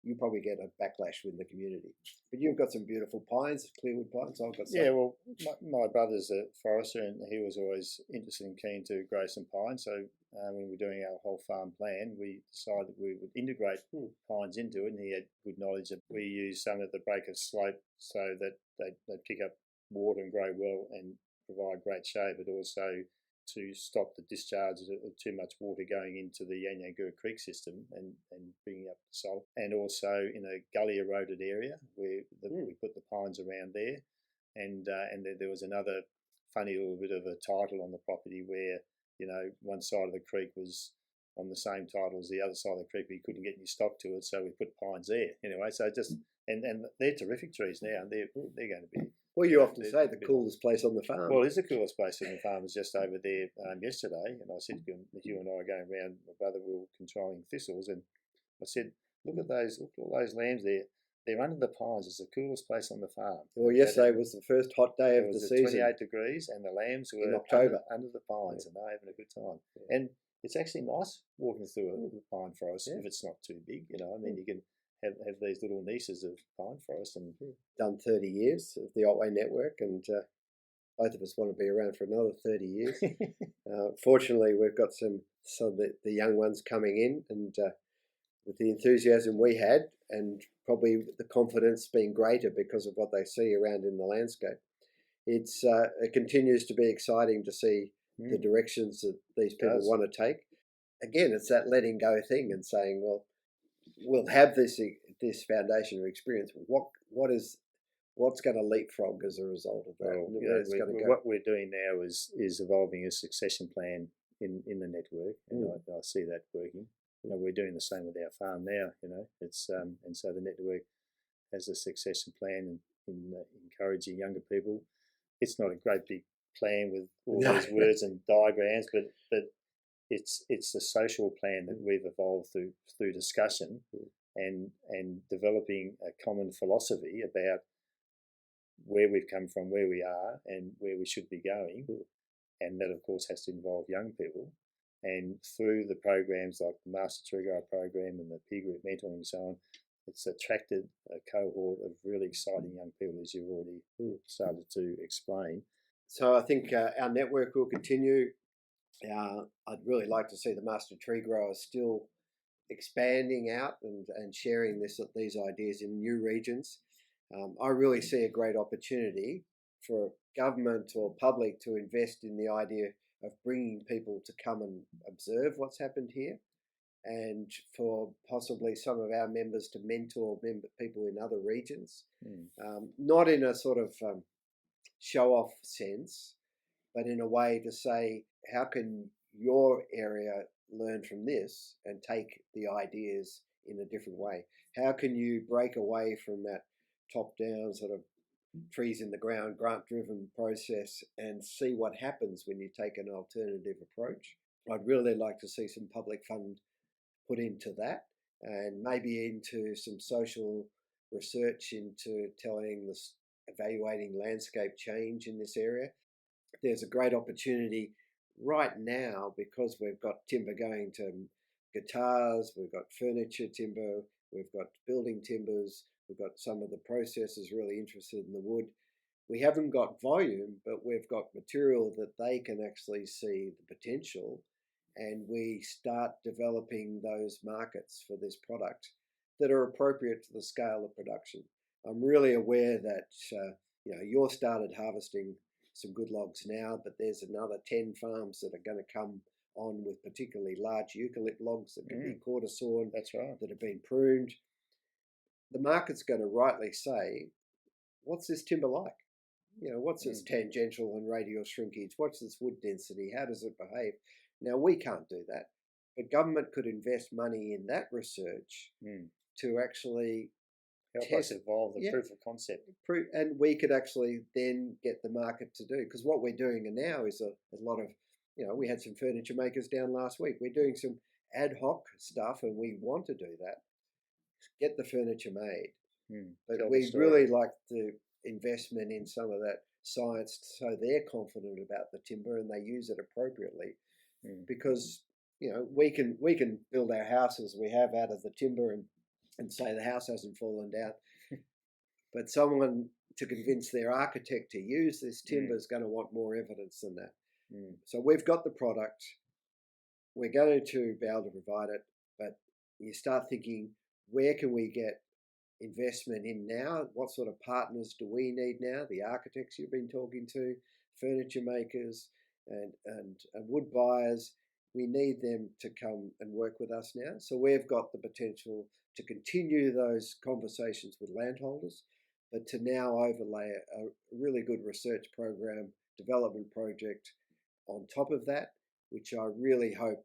you probably get a backlash with the community. But you've got some beautiful pines, clearwood pines. I've got some. Yeah, well, my brother's a forester, and he was always interested and keen to grow some pines. So when we were doing our whole farm plan, we decided that we would integrate pines into it, and he had good knowledge that we use some at the break of slope so that they pick up water and grow well and provide great shade, but also to stop the discharge of too much water going into the Yanyangur Creek system and bringing up the salt. And also in a gully eroded area where we put the pines around there. And then there was another funny little bit of a title on the property where, you know, one side of the creek was on the same title as the other side of the creek, but you couldn't get any stock to it, so we put pines there. Anyway, so just, and they're terrific trees now, and they're going to be... Well, you often say the coolest place on the farm. Well, it's the coolest place on the farm. I was just over there yesterday, and I said, Hugh and I are going around, my brother, we were controlling thistles, and I said, look at all those lambs there. They're under the pines. It's the coolest place on the farm. Well, yesterday was the first hot day of the season. 28 degrees, and the lambs were in October under the pines, and they're having a good time. Yeah. And it's actually nice walking through a pine forest if it's not too big. You know, I mean, you can have these little niches of pine forest. And done 30 years of the Otway Network, and both of us want to be around for another 30 years. Fortunately, we've got some of the young ones coming in, and with the enthusiasm we had, and probably the confidence being greater because of what they see around in the landscape, it continues to be exciting to see the directions that these people want to take. Again, it's that letting go thing and saying, well, we'll have this foundation of experience. What's going to leapfrog as a result of that? Well, what we're doing now is evolving a succession plan in the network, and I see that working. You know, we're doing the same with our farm now. You know, it's and so the network has a succession plan in encouraging younger people. It's not a great big plan with all these words and diagrams, but it's the social plan that we've evolved through discussion and developing a common philosophy about where we've come from, where we are, and where we should be going. And that, of course, has to involve young people. And through the programs like the Master TreeGrower program and the peer group mentoring and so on, it's attracted a cohort of really exciting young people, as you've already started to explain. So I think our network will continue. I'd really like to see the Master TreeGrower still expanding out and sharing these ideas in new regions. I really see a great opportunity for government or public to invest in the idea of bringing people to come and observe what's happened here, and for possibly some of our members to mentor people in other regions, not in a sort of show-off sense, but in a way to say, how can your area learn from this and take the ideas in a different way? How can you break away from that top-down sort of trees in the ground, grant-driven process and see what happens when you take an alternative approach? I'd really like to see some public fund put into that, and maybe into some social research into evaluating landscape change in this area. There's a great opportunity right now because we've got timber going to guitars, we've got furniture timber, we've got building timbers, we've got some of the processors really interested in the wood. We haven't got volume, but we've got material that they can actually see the potential, and we start developing those markets for this product that are appropriate to the scale of production. I'm really aware that you're started harvesting some good logs now, but there's another 10 farms that are going to come on with particularly large eucalypt logs that can be quarter sawn. That's right. That have been pruned. The market's going to rightly say, what's this timber like? What's its tangential and radial shrinkage? What's its wood density? How does it behave? Now, we can't do that, but government could invest money in that research to actually help test, us evolve the proof of concept. And we could actually then get the market to do, because what we're doing now is a lot of, we had some furniture makers down last week. We're doing some ad hoc stuff, and we want to do that. Get the furniture made, but we really like the investment in some of that science, so they're confident about the timber and they use it appropriately, because we can build our houses we have out of the timber and say the house hasn't fallen down, but someone to convince their architect to use this timber is going to want more evidence than that. So we've got the product, we're going to be able to provide it, but you start thinking, where can we get investment in now? What sort of partners do we need now? The architects you've been talking to, furniture makers and wood buyers, we need them to come and work with us now. So we've got the potential to continue those conversations with landholders, but to now overlay a really good research program, development project on top of that, which I really hope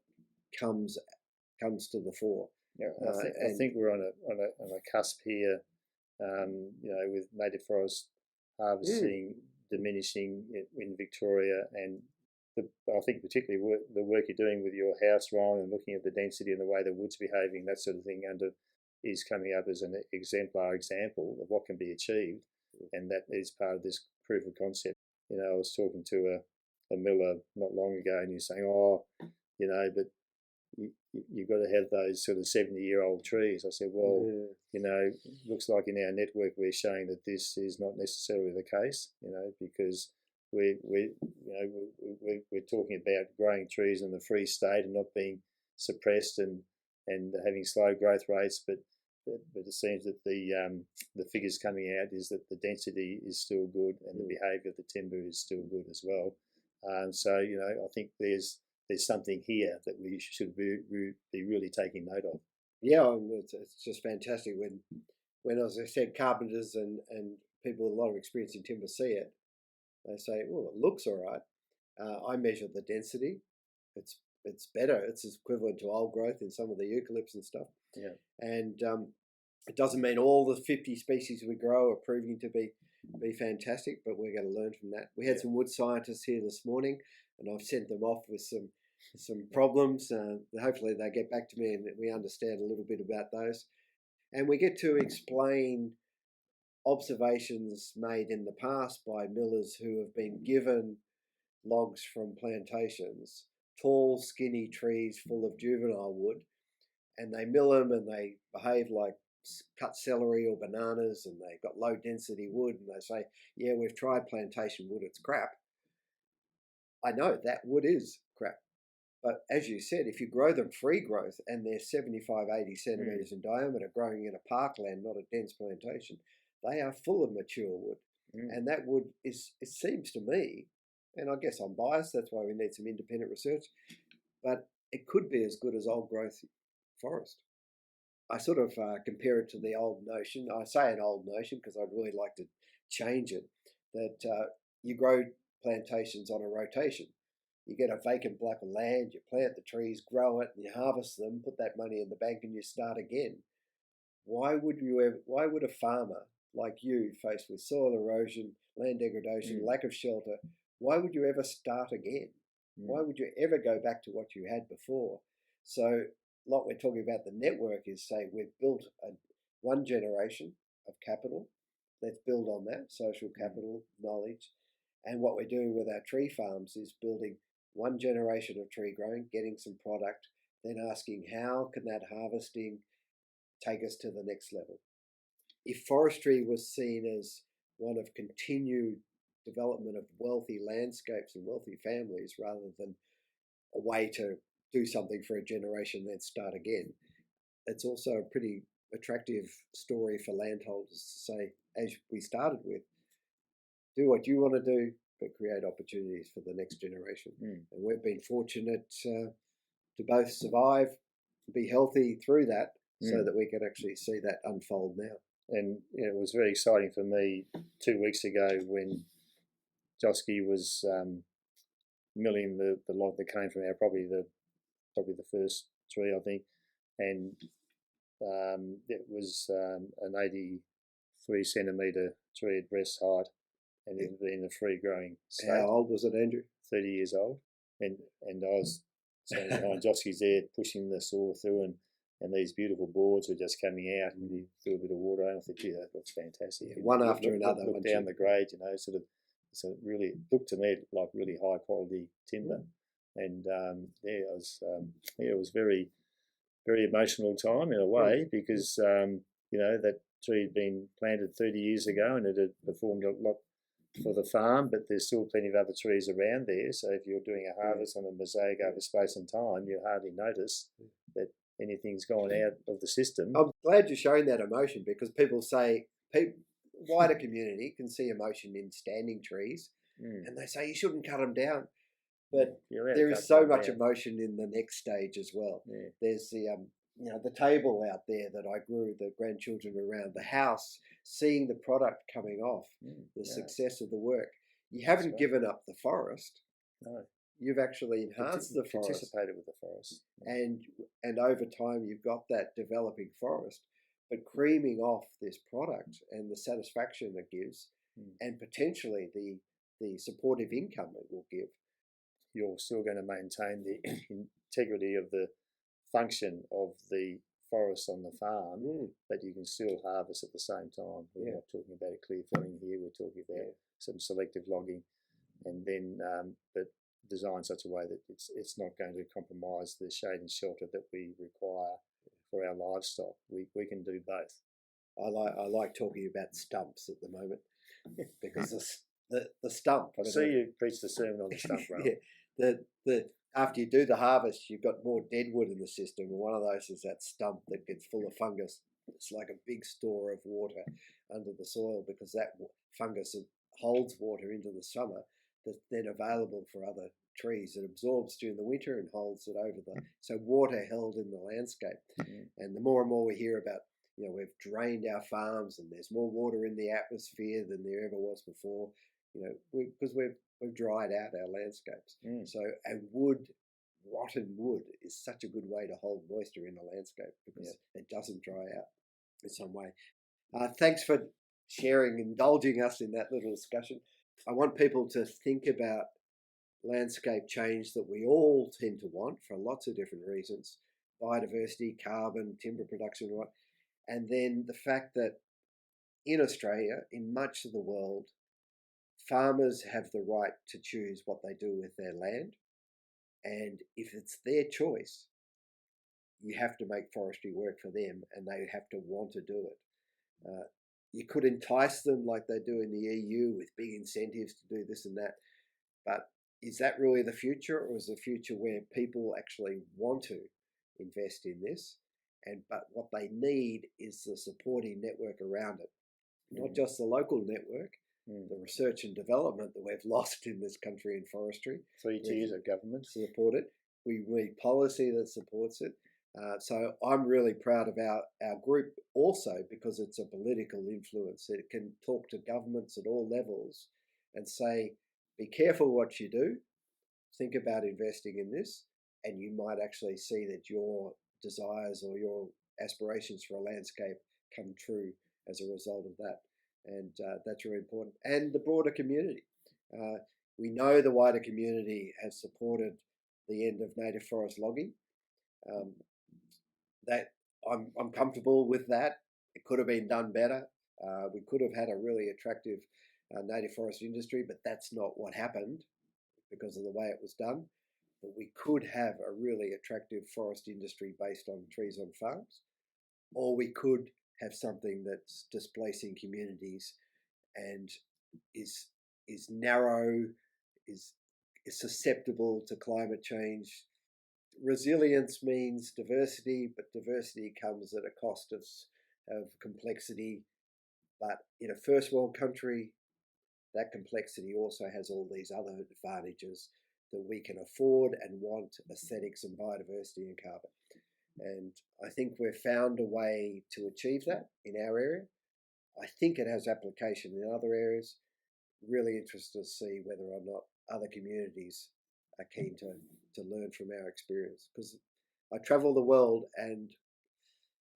comes to the fore. Yeah, I think we're on a cusp here, with native forest harvesting diminishing in Victoria, and I think particularly the work you're doing with your house, Ryan, and looking at the density and the way the wood's behaving, that sort of thing, is coming up as an exemplar example of what can be achieved, and that is part of this proof of concept. I was talking to a miller not long ago, and you're saying, but you've got to have those sort of 70-year-old trees. I said, looks like in our network we're showing that this is not necessarily the case, because we're talking about growing trees in the free state and not being suppressed and having slow growth rates, but it seems that the figures coming out is that the density is still good and the behaviour of the timber is still good as well. So I think there's something here that we should be really taking note of. Yeah, it's just fantastic when, as I said, carpenters and people with a lot of experience in timber see it. They say, "Oh, it looks all right." I measure the density; it's better. It's equivalent to old growth in some of the eucalypts and stuff. Yeah, and it doesn't mean all the 50 species we grow are proving to be fantastic, but we're going to learn from that. We had some wood scientists here this morning, and I've sent them off with some problems. Hopefully they get back to me and we understand a little bit about those. And we get to explain observations made in the past by millers who have been given logs from plantations, tall, skinny trees full of juvenile wood, and they mill them and they behave like cut celery or bananas, and they've got low density wood, and they say, yeah, we've tried plantation wood, it's crap. I know that wood is crap. But as you said, if you grow them free growth and they're 75, 80 centimetres in diameter, growing in a parkland, not a dense plantation, they are full of mature wood. And that wood it seems to me, and I guess I'm biased, that's why we need some independent research, but it could be as good as old growth forest. I sort of compare it to the old notion. I say an old notion because I'd really like to change it, that you grow plantations on a rotation. You get a vacant block of land, you plant the trees, grow it, and you harvest them, put that money in the bank, and you start again. Why would a farmer like you, faced with soil erosion, land degradation, lack of shelter, why would you ever start again? Why would you ever go back to what you had before? So, like we're talking about the network is, say, we've built one generation of capital. Let's build on that, social capital, knowledge. And what we're doing with our tree farms is building one generation of tree growing, getting some product, then asking how can that harvesting take us to the next level. If forestry was seen as one of continued development of wealthy landscapes and wealthy families rather than a way to do something for a generation then start again, it's also a pretty attractive story for landholders to say, as we started with, do what you want to do, but create opportunities for the next generation. And we've been fortunate to both survive, be healthy through that, so that we can actually see that unfold now. And it was very exciting for me 2 weeks ago when Josky was milling the log that came from our property, probably the first tree, I think, and it was an 3 centimetre tree at breast height, and in a free growing state. How old was it, Andrew? 30 years old, and I was standing behind Joski's there pushing the saw through, and these beautiful boards were just coming out, and he threw a bit of water on. I thought, gee, that looks fantastic. Yeah, one after another. Look down the grade, sort of. So really looked to me like really high quality timber, and it was very, very emotional time in a way, because that tree had been planted 30 years ago and it had performed a lot for the farm, but there's still plenty of other trees around there. So if you're doing a harvest on a mosaic over space and time, you hardly notice that anything's gone out of the system. I'm glad you're showing that emotion, because people say, wider community can see emotion in standing trees, and they say you shouldn't cut them down. But there is so much emotion in the next stage as well. Yeah. There's the table out there that I grew the grandchildren around, the house, seeing the product coming off, the success of the work. You haven't given up the forest. No. You've actually enhanced the forest. Participated with the forest. And over time you've got that developing forest, but creaming off this product and the satisfaction it gives, and potentially the supportive income it will give. You're still going to maintain the integrity of the function of the forest on the farm, but you can still harvest at the same time. We're not talking about a clear felling here, we're talking about some selective logging, and then but designed such a way that it's not going to compromise the shade and shelter that we require for our livestock. We can do both. I like talking about stumps at the moment, because the stump. I see you preach the sermon on the stump, right? The after you do the harvest, you've got more dead wood in the system, and one of those is that stump that gets full of fungus. It's like a big store of water under the soil, because that fungus holds water into the summer that's then available for other trees. It absorbs during the winter and holds it over so water held in the landscape. And the more and more we hear about, we've drained our farms and there's more water in the atmosphere than there ever was before, because we've dried out our landscapes. So rotten wood is such a good way to hold moisture in a landscape, because it doesn't dry out in some way. Thanks for sharing, indulging us in that little discussion. I want people to think about landscape change that we all tend to want for lots of different reasons: biodiversity, carbon, timber production, and then the fact that in Australia, in much of the world, farmers have the right to choose what they do with their land, and if it's their choice, you have to make forestry work for them, and they have to want to do it. You could entice them like they do in the EU with big incentives to do this and that, but is that really the future, or is the future where people actually want to invest in this, but what they need is the supporting network around it, not just the local network, the research and development that we've lost in this country in forestry. 3 tiers of government support it. We need policy that supports it. So I'm really proud of our group also, because it's a political influence. It can talk to governments at all levels and say, be careful what you do, think about investing in this, and you might actually see that your desires or your aspirations for a landscape come true as a result of that. And that's really important. And the broader community. We know the wider community has supported the end of native forest logging. That I'm comfortable with that. It could have been done better. We could have had a really attractive native forest industry, but that's not what happened because of the way it was done. But we could have a really attractive forest industry based on trees on farms, or we could have something that's displacing communities and is narrow, is susceptible to climate change. Resilience means diversity, but diversity comes at a cost of complexity. But in a first world country, that complexity also has all these other advantages that we can afford and want: aesthetics and biodiversity and carbon. And I think we've found a way to achieve that in our area. I think it has application in other areas. Really interested to see whether or not other communities are keen to learn from our experience. Because I travel the world, and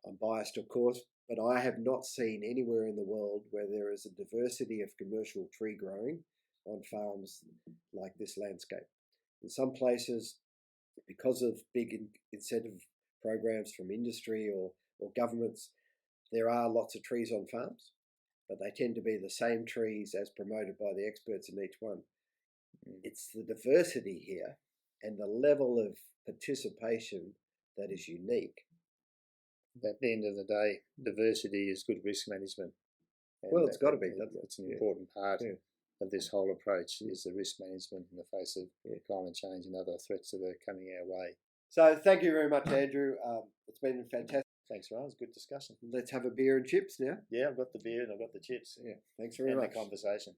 I'm biased, of course, but I have not seen anywhere in the world where there is a diversity of commercial tree growing on farms like this landscape. In some places, because of big incentive programs from industry or governments, there are lots of trees on farms, but they tend to be the same trees as promoted by the experts in each one. It's the diversity here and the level of participation that is unique. At the end of the day, diversity is good risk management. And well, it's got to be. It's an important part of this whole approach, is the risk management in the face of climate change and other threats that are coming our way. So thank you very much, Andrew. It's been fantastic. Thanks, Ryan. It was a good discussion. Let's have a beer and chips now. Yeah, I've got the beer and I've got the chips. Yeah, thanks very much. The conversation.